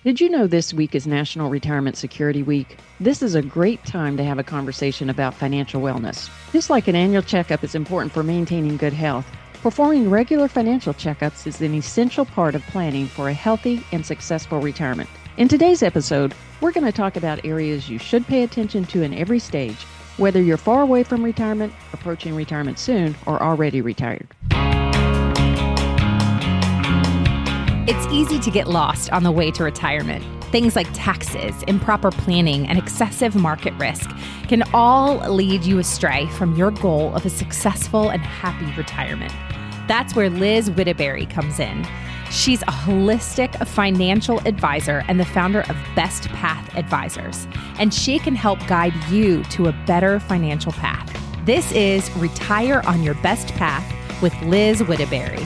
Did you know this week is National Retirement Security Week? This is a great time to have a conversation about financial wellness. Just like an annual checkup is important for maintaining good health, performing regular financial checkups is an essential part of planning for a healthy and successful retirement. In today's episode, we're going to talk about areas you should pay attention to in every stage, whether you're far away from retirement, approaching retirement soon, or already retired. It's easy to get lost on the way to retirement. Things like taxes, improper planning, and excessive market risk can all lead you astray from your goal of a successful and happy retirement. That's where Liz Whittaberry comes in. She's a holistic financial advisor and the founder of Best Path Advisors, and she can help guide you to a better financial path. This is Retire on Your Best Path with Liz Whittaberry.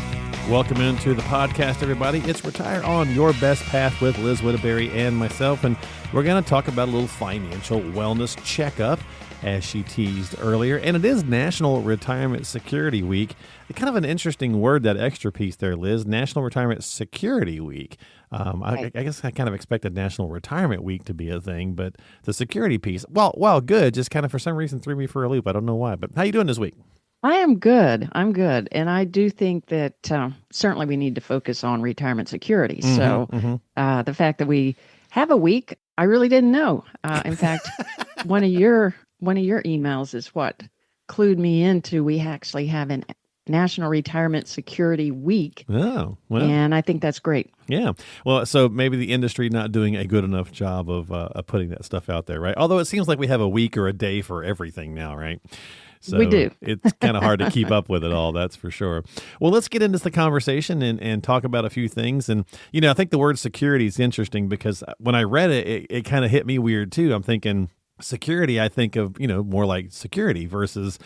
Welcome into the podcast, everybody. It's Retire on Your Best Path with Liz Whittaberry and myself, and we're going to talk about a little financial wellness checkup, as she teased earlier. And it is National Retirement Security Week. Kind of an interesting word, that extra piece there, Liz. National Retirement Security Week. I guess I kind of expected National Retirement Week to be a thing, but the security piece, well, good. Just kind of for some reason threw me for a loop. I don't know why. But how you doing this week? I am good. I'm good. And I do think that certainly we need to focus on retirement security. The fact that we have a week, I really didn't know. In fact, one of your emails is what clued me into we actually have a National Retirement Security Week. Oh, well. And I think that's great. Yeah. Well, so maybe the industry not doing a good enough job of putting that stuff out there, right? Although it seems like we have a week or a day for everything now, right? So we do. It's kind of hard to keep up with it all, that's for sure. Well, let's get into the conversation and talk about a few things. And, I think the word security is interesting because when I read it, it kind of hit me weird too. I'm thinking security, I think of, more like security versus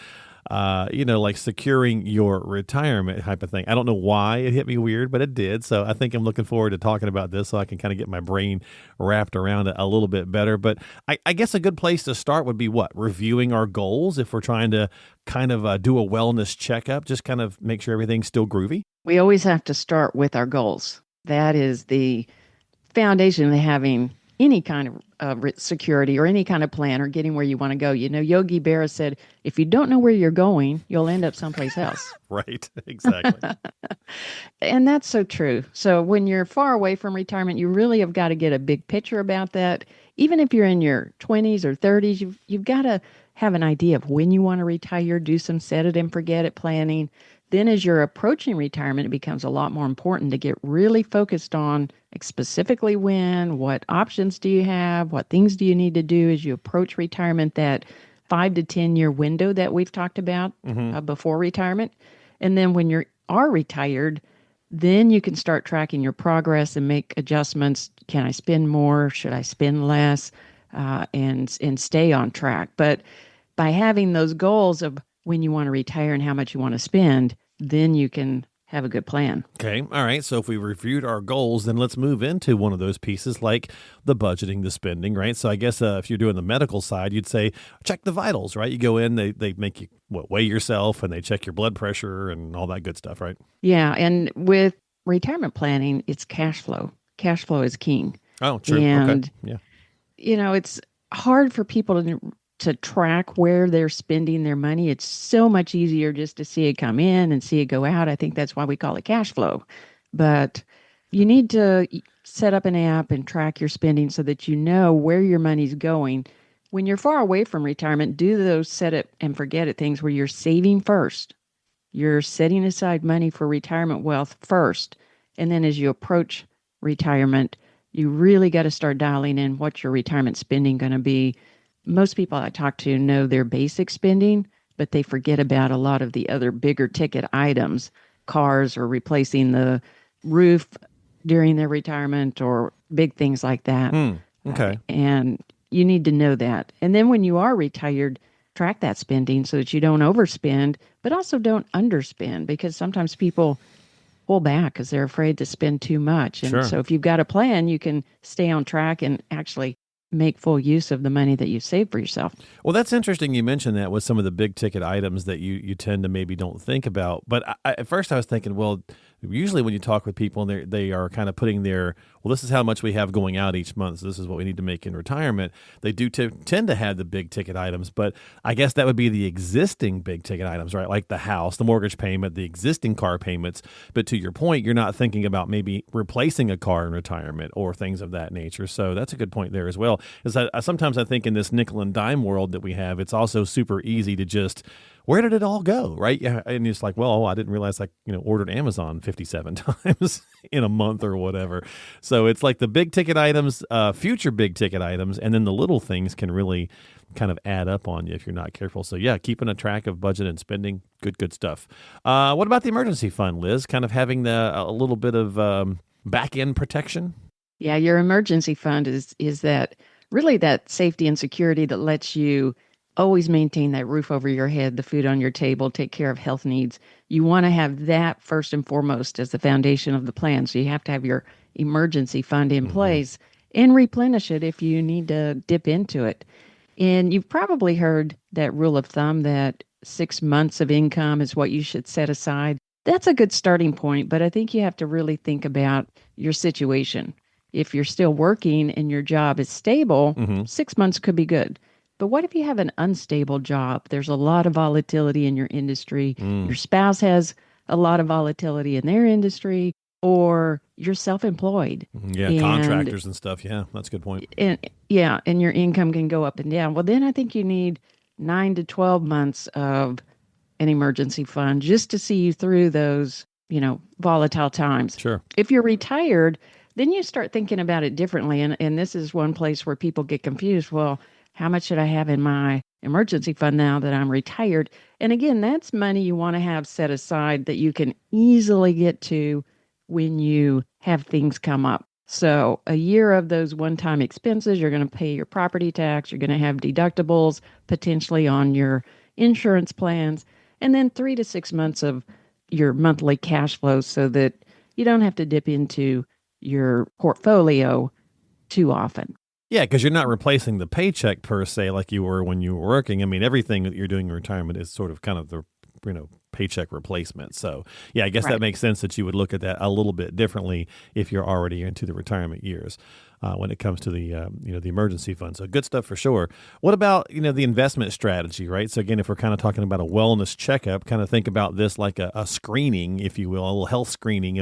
like securing your retirement type of thing. I don't know why it hit me weird, but it did. So I think I'm looking forward to talking about this so I can kind of get my brain wrapped around it a little bit better. But I guess a good place to start would be what? Reviewing our goals if we're trying to kind of do a wellness checkup, just kind of make sure everything's still groovy. We always have to start with our goals. That is the foundation of having any kind of security or any kind of plan or getting where you want to go. Yogi Berra said, if you don't know where you're going, you'll end up someplace else. Right, exactly. And that's so true. So when you're far away from retirement, you really have got to get a big picture about that. Even if you're in your 20s or 30s, you've got to have an idea of when you want to retire, do some set it and forget it planning. Then as you're approaching retirement, it becomes a lot more important to get really focused on specifically when, what options do you have, what things do you need to do as you approach retirement, that 5 to 10 year window that we've talked about before retirement. And then when you are retired, then you can start tracking your progress and make adjustments. Can I spend more? Should I spend less? And stay on track. But by having those goals of when you want to retire and how much you want to spend, then you can have a good plan. Okay. All right. So if we reviewed our goals, then let's move into one of those pieces like the budgeting, the spending, right? So I guess if you're doing the medical side, you'd say, check the vitals, right? You go in, they make you weigh yourself and they check your blood pressure and all that good stuff, right? Yeah. And with retirement planning, it's cash flow. Cash flow is king. Oh, true. And, okay. Yeah. It's hard for people to track where they're spending their money. It's so much easier just to see it come in and see it go out. I think that's why we call it cash flow. But you need to set up an app and track your spending so that you know where your money's going. When you're far away from retirement, do those set it and forget it things where you're saving first. You're setting aside money for retirement wealth first. And then as you approach retirement, you really got to start dialing in what's your retirement spending going to be. Most people I talk to know their basic spending, but they forget about a lot of the other bigger ticket items, cars or replacing the roof during their retirement or big things like that. Okay. And you need to know that. And then when you are retired, track that spending so that you don't overspend, but also don't underspend, because sometimes people pull back because they're afraid to spend too much. And so if you've got a plan, you can stay on track and actually make full use of the money that you save for yourself. Well, that's interesting you mentioned that with some of the big ticket items that you tend to maybe don't think about. But at first I was thinking, well, usually when you talk with people, they are kind of putting their, well, this is how much we have going out each month, so this is what we need to make in retirement. They do tend to have the big ticket items, but I guess that would be the existing big ticket items, right? Like the house, the mortgage payment, the existing car payments. But to your point, you're not thinking about maybe replacing a car in retirement or things of that nature. So that's a good point there as well. Because sometimes I think in this nickel and dime world that we have, it's also super easy to just, where did it all go, right? Yeah, and it's like, well, I didn't realize I ordered Amazon 57 times in a month or whatever. So it's like the big ticket items, future big ticket items, and then the little things can really kind of add up on you if you're not careful. So yeah, keeping a track of budget and spending, good stuff. What about the emergency fund, Liz? Kind of having a little bit of back end protection. Yeah, your emergency fund is that really that safety and security that lets you always maintain that roof over your head, the food on your table, take care of health needs. You want to have that first and foremost as the foundation of the plan. So you have to have your emergency fund in place and replenish it if you need to dip into it. And you've probably heard that rule of thumb that 6 months of income is what you should set aside. That's a good starting point, but I think you have to really think about your situation. If you're still working and your job is stable, 6 months could be good. But what if you have an unstable job? There's a lot of volatility in your industry. Your spouse has a lot of volatility in their industry, or you're self-employed. Yeah, contractors and stuff. Yeah, that's a good point. And your income can go up and down. Well, then I think you need 9 to 12 months of an emergency fund just to see you through those, volatile times. Sure. If you're retired, then you start thinking about it differently. And this is one place where people get confused. Well, how much should I have in my emergency fund now that I'm retired? And again, that's money you want to have set aside that you can easily get to when you have things come up. So a year of those one-time expenses, you're going to pay your property tax, you're going to have deductibles potentially on your insurance plans, and then 3 to 6 months of your monthly cash flow so that you don't have to dip into your portfolio too often. Yeah, because you're not replacing the paycheck per se like you were when you were working. I mean, everything that you're doing in retirement is sort of kind of the paycheck replacement. So yeah, I guess that makes sense that you would look at that a little bit differently if you're already into the retirement years when it comes to the the emergency fund. So good stuff for sure. What about the investment strategy, right? So again, if we're kind of talking about a wellness checkup, kind of think about this like a screening, if you will, a little health screening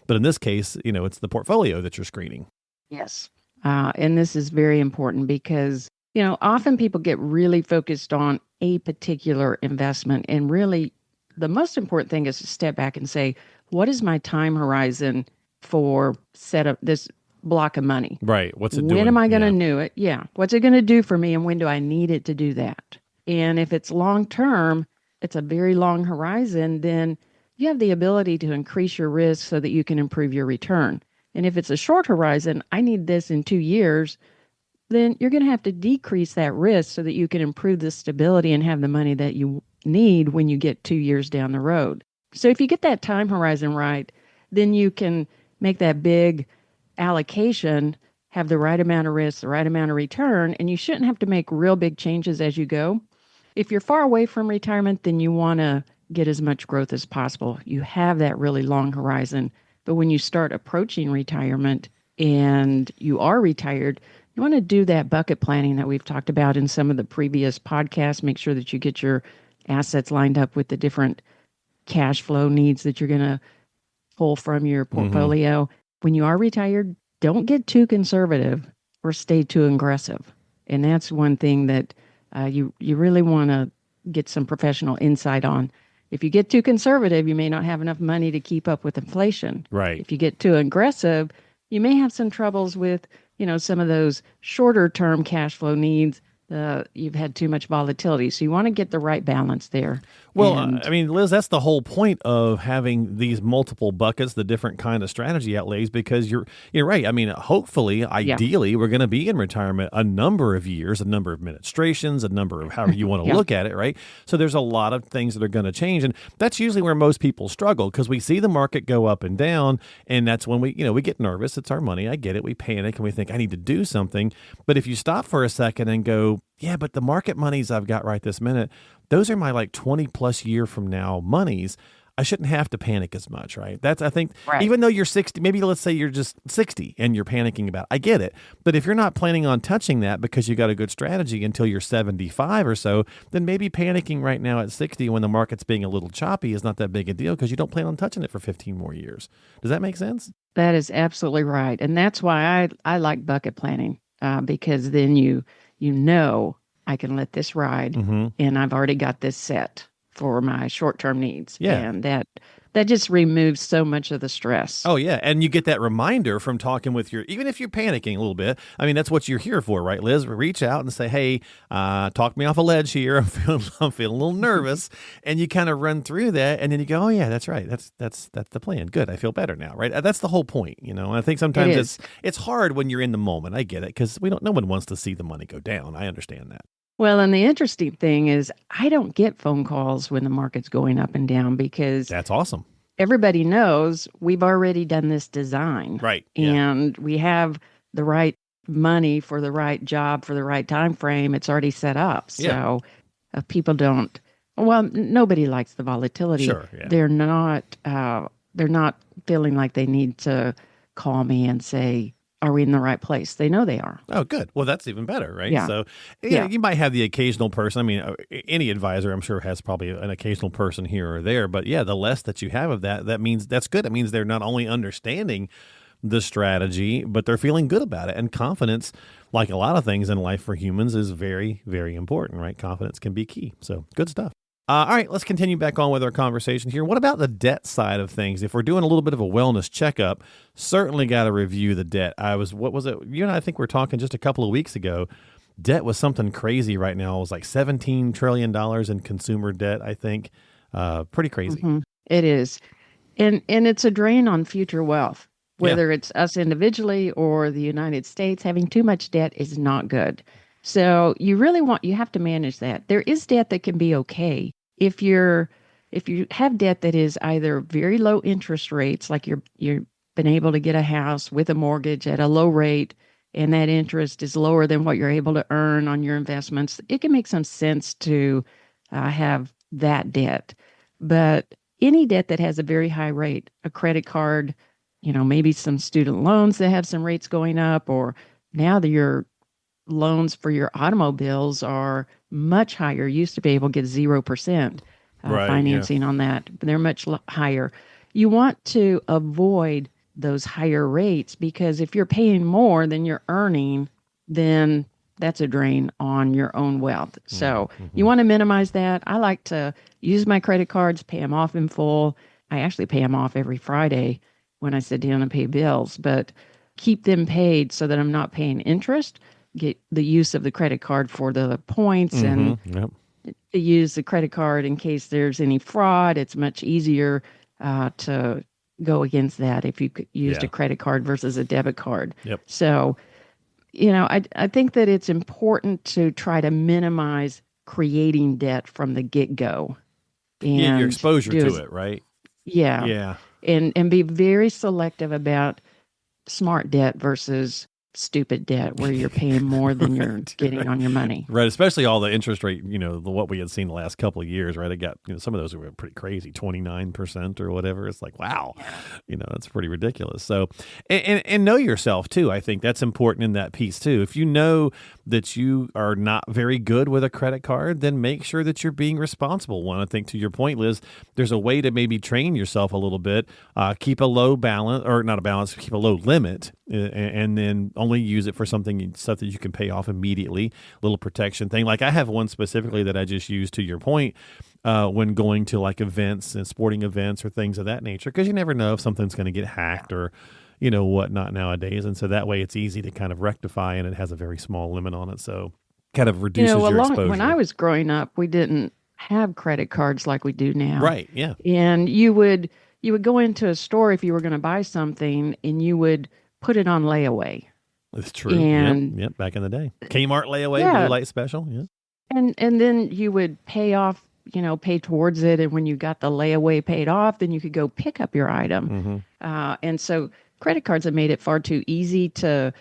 but in this case, it's the portfolio that you're screening. Yes. And this is very important because, often people get really focused on a particular investment. And really, the most important thing is to step back and say, what is my time horizon for set up this block of money? Right. What's it doing? When am I going to do it? Yeah. What's it going to do for me? And when do I need it to do that? And if it's long term, it's a very long horizon, then you have the ability to increase your risk so that you can improve your return. And if it's a short horizon, I need this in 2 years, then you're going to have to decrease that risk so that you can improve the stability and have the money that you need when you get 2 years down the road. So if you get that time horizon right, then you can make that big allocation, have the right amount of risk, the right amount of return, and you shouldn't have to make real big changes as you go. If you're far away from retirement, then you want to get as much growth as possible. You have that really long horizon. But when you start approaching retirement and you are retired, you want to do that bucket planning that we've talked about in some of the previous podcasts. Make sure that you get your assets lined up with the different cash flow needs that you're going to pull from your portfolio. When you are retired, don't get too conservative or stay too aggressive. And that's one thing that you really want to get some professional insight on. If you get too conservative, you may not have enough money to keep up with inflation. Right. If you get too aggressive, you may have some troubles with, some of those shorter term cash flow needs. You've had too much volatility. So you want to get the right balance there. Well, Liz, that's the whole point of having these multiple buckets, the different kind of strategy outlays, because you're right. I mean, hopefully, ideally, we're going to be in retirement a number of years, a number of administrations, a number of however you want to look at it, right? So there's a lot of things that are going to change. And that's usually where most people struggle because we see the market go up and down. And that's when we get nervous. It's our money. I get it. We panic and we think I need to do something. But if you stop for a second and go, yeah, but the market monies I've got right this minute, those are my 20 plus year from now monies. I shouldn't have to panic as much, right? That's, I think, Right. even though you're 60, maybe let's say you're just 60 and you're panicking about, I get it. But if you're not planning on touching that because you got a good strategy until you're 75 or so, then maybe panicking right now at 60 when the market's being a little choppy is not that big a deal because you don't plan on touching it for 15 more years. Does that make sense? That is absolutely right. And that's why I like bucket planning, because then you know I can let this ride Mm-hmm. and I've already got this set for my short-term needs. Yeah. And that just removes so much of the stress. Oh yeah, and you get that reminder from talking with your, even if you're panicking a little bit. I mean, that's what you're here for, right, Liz? Reach out and say, "Hey, talk me off a ledge here. I'm feeling a little nervous," and you kind of run through that, and then you go, "Oh yeah, that's right. That's the plan. Good. I feel better now." Right? That's the whole point, you know. And I think It sometimes is. it's hard when you're in the moment. I get it because we don't. No one wants to see the money go down. I understand that. Well, and the interesting thing is I don't get phone calls when the market's going up and down because That's awesome. everybody knows we've already done this design Right? Yeah. and we have the right money for the right job for the right time frame. It's already set up. Yeah. So people don't, well, nobody likes the volatility. Sure. Yeah. They're not feeling like they need to call me and say, are we in the right place? They know they are. Oh, good. Well, that's even better, right? Yeah. So, Yeah. you might have the occasional person. I mean, any advisor, I'm sure, has probably an occasional person here or there. But yeah, the less that you have of that, that means that's good. It means they're not only understanding the strategy, but they're feeling good about it. And confidence, like a lot of things in life for humans, is very, very important, right? Confidence can be key. So, good stuff. All right, let's continue back on with our conversation here. What about the debt side of things? If we're doing a little bit of a wellness checkup, certainly got to review the debt. What was it? You and I think we were talking just a couple of weeks ago. Debt was something crazy right now. It was like $17 trillion in consumer debt, I think. Pretty crazy. Mhm. It is. And it's a drain on future wealth, Yeah. whether it's us individually or the United States. Having too much debt is not good. So you have to manage that. There is debt that can be okay. If you have debt that is either very low interest rates, like you've been able to get a house with a mortgage at a low rate, and that interest is lower than what you're able to earn on your investments, it can make some sense to have that debt. But any debt that has a very high rate, a credit card, maybe some student loans that have some rates going up, or now that your loans for your automobiles are much higher. You used to be able to get 0% Right. Yeah. financing on that, but they're much higher. You want to avoid those higher rates because if you're paying more than you're earning, then that's a drain on your own wealth. So you want to minimize that. I like to use my credit cards, pay them off in full. I actually pay them off every Friday when I sit down and pay bills, but keep them paid so that I'm not paying interest. Get the use of the credit card for the points and Yep. to use the credit card in case there's any fraud. It's much easier to go against that if you used Yeah. a credit card versus a debit card. Yep. So, I think that it's important to try to minimize creating debt from the get-go. Yeah, your And exposure do to as- it, right? Yeah. Yeah. And be very selective about smart debt versus stupid debt where you're paying more than you're Right, getting right. on your money. Right, especially all the interest rate, what we had seen the last couple of years, right? It got, some of those were pretty crazy, 29% or whatever. It's like, wow, that's pretty ridiculous. So, and know yourself too. I think that's important in that piece too. If you know that you are not very good with a credit card, then make sure that you're being responsible. One, I think to your point, Liz, there's a way to maybe train yourself a little bit, keep a low balance, or not a balance, keep a low limit, and then only use it for stuff that you can pay off immediately. Little protection thing. Like I have one specifically that I just use to your point when going to like events and sporting events or things of that nature, because you never know if something's going to get hacked or whatnot nowadays. And so that way it's easy to kind of rectify, and it has a very small limit on it. So kind of reduces your exposure. When I was growing up, we didn't have credit cards like we do now. Right. Yeah. And you would go into a store if you were going to buy something and you would put it on layaway. It's true. And yep. Back in the day. Kmart layaway, Yeah. blue light special. Yeah. And then you would pay off, pay towards it. And when you got the layaway paid off, then you could go pick up your item. Mm-hmm. And so credit cards have made it far too easy to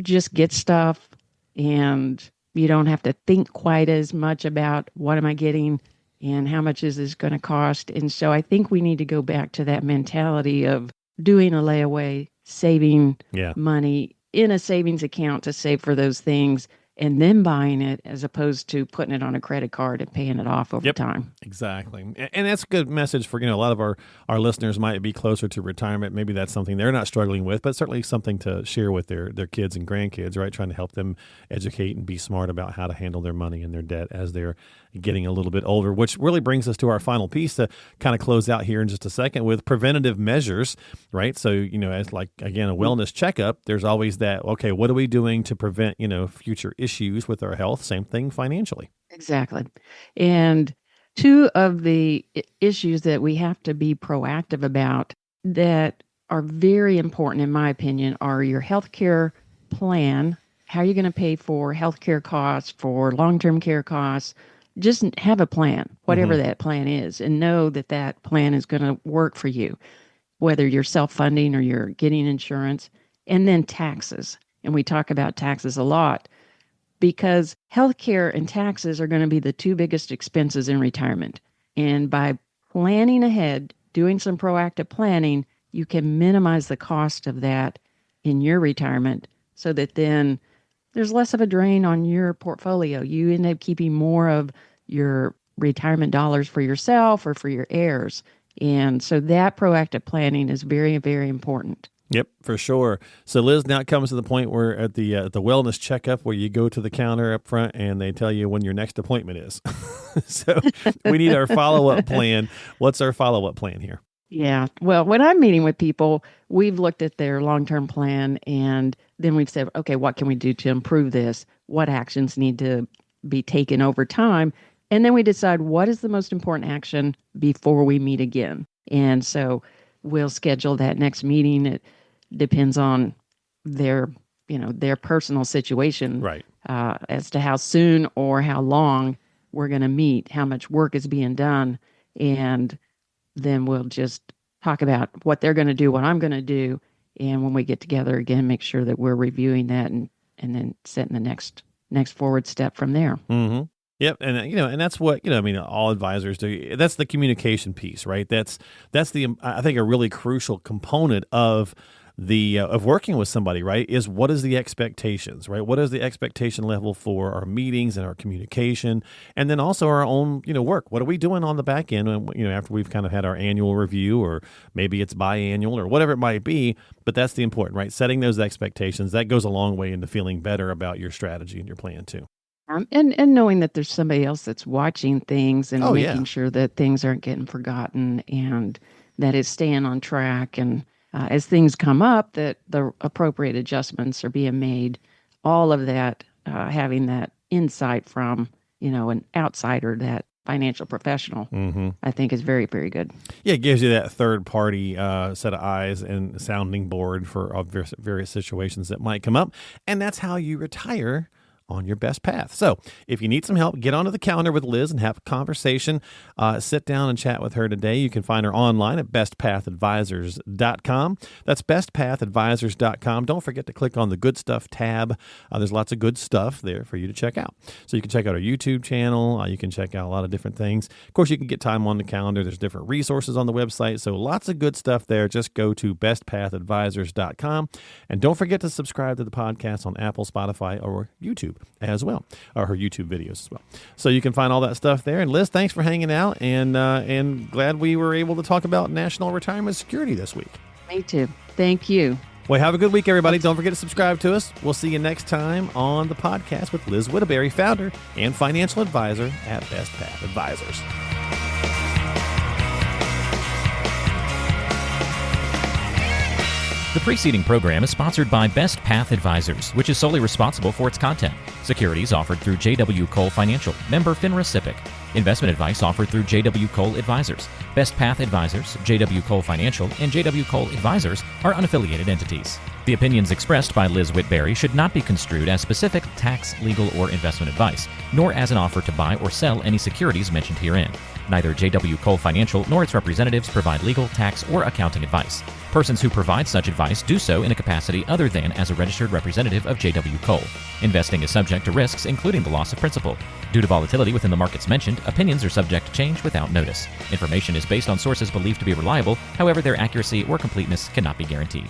just get stuff, and you don't have to think quite as much about what am I getting. and how much is this going to cost? And so I think we need to go back to that mentality of doing a layaway, saving Yeah. money in a savings account to save for those things, and then buying it as opposed to putting it on a credit card and paying it off over Yep. time. Exactly. And that's a good message for, a lot of our listeners might be closer to retirement. Maybe that's something they're not struggling with, but certainly something to share with their kids and grandkids, right? Trying to help them educate and be smart about how to handle their money and their debt as they're getting a little bit older, which really brings us to our final piece to kind of close out here in just a second with preventative measures, right? So, as like, again, a wellness checkup, there's always that, okay, what are we doing to prevent, future issues with our health? Same thing financially. Exactly. And two of the issues that we have to be proactive about that are very important, in my opinion, are your healthcare plan. How are you going to pay for healthcare costs, for long-term care costs? Just have a plan, whatever that plan is, and know that that plan is going to work for you, whether you're self-funding or you're getting insurance. And then taxes. And we talk about taxes a lot, because healthcare and taxes are going to be the two biggest expenses in retirement. And by planning ahead, doing some proactive planning, you can minimize the cost of that in your retirement so that then there's less of a drain on your portfolio. You end up keeping more of your retirement dollars for yourself or for your heirs. And so that proactive planning is very, very important. Yep, for sure. So Liz, now it comes to the point where at the wellness checkup where you go to the counter up front and they tell you when your next appointment is. So we need our follow-up plan. What's our follow-up plan here? Yeah. Well, when I'm meeting with people, we've looked at their long-term plan and then we've said, okay, what can we do to improve this? What actions need to be taken over time? And then we decide what is the most important action before we meet again. And so we'll schedule that next meeting. It depends on their personal situation, Right. As to how soon or how long we're going to meet, how much work is being done. And then we'll just talk about what they're going to do, what I'm going to do. And when we get together again, make sure that we're reviewing that and then setting the next forward step from there. Mm-hmm. Yep, and and that's what all advisors do. That's the communication piece, right? That's the I think a really crucial component of the of working with somebody, right? Is what is the expectations, right? What is the expectation level for our meetings and our communication, and then also our own work. What are we doing on the back end? After we've kind of had our annual review, or maybe it's biannual, or whatever it might be. But that's the important, right? Setting those expectations, that goes a long way into feeling better about your strategy and your plan too. And knowing that there's somebody else that's watching things and making yeah. sure that things aren't getting forgotten and that it's staying on track. And as things come up, that the appropriate adjustments are being made. All of that, having that insight from, an outsider, that financial professional, I think is very, very good. Yeah, it gives you that third party set of eyes and sounding board for various situations that might come up. And that's how you retire on your best path. So if you need some help, get onto the calendar with Liz and have a conversation. Sit down and chat with her today. You can find her online at bestpathadvisors.com. That's bestpathadvisors.com. Don't forget to click on the Good Stuff tab. There's lots of good stuff there for you to check out. So you can check out our YouTube channel. You can check out a lot of different things. Of course, you can get time on the calendar. There's different resources on the website. So lots of good stuff there. Just go to bestpathadvisors.com. And don't forget to subscribe to the podcast on Apple, Spotify, or YouTube as well, or her YouTube videos as well. So you can find all that stuff there. And Liz, thanks for hanging out, and glad we were able to talk about national retirement security this week. Me too. Thank you. Well, have a good week, everybody. Don't forget to subscribe to us. We'll see you next time on the podcast with Liz Whittaberry, founder and financial advisor at Best Path Advisors. The preceding program is sponsored by Best Path Advisors, which is solely responsible for its content. Securities offered through J.W. Cole Financial, member FINRA SIPC. Investment advice offered through J.W. Cole Advisors. Best Path Advisors, J.W. Cole Financial, and J.W. Cole Advisors are unaffiliated entities. The opinions expressed by Liz Whittaberry should not be construed as specific tax, legal, or investment advice, nor as an offer to buy or sell any securities mentioned herein. Neither J.W. Cole Financial nor its representatives provide legal, tax, or accounting advice. Persons who provide such advice do so in a capacity other than as a registered representative of J.W. Cole. Investing is subject to risks, including the loss of principal. Due to volatility within the markets mentioned, opinions are subject to change without notice. Information is based on sources believed to be reliable, however, their accuracy or completeness cannot be guaranteed.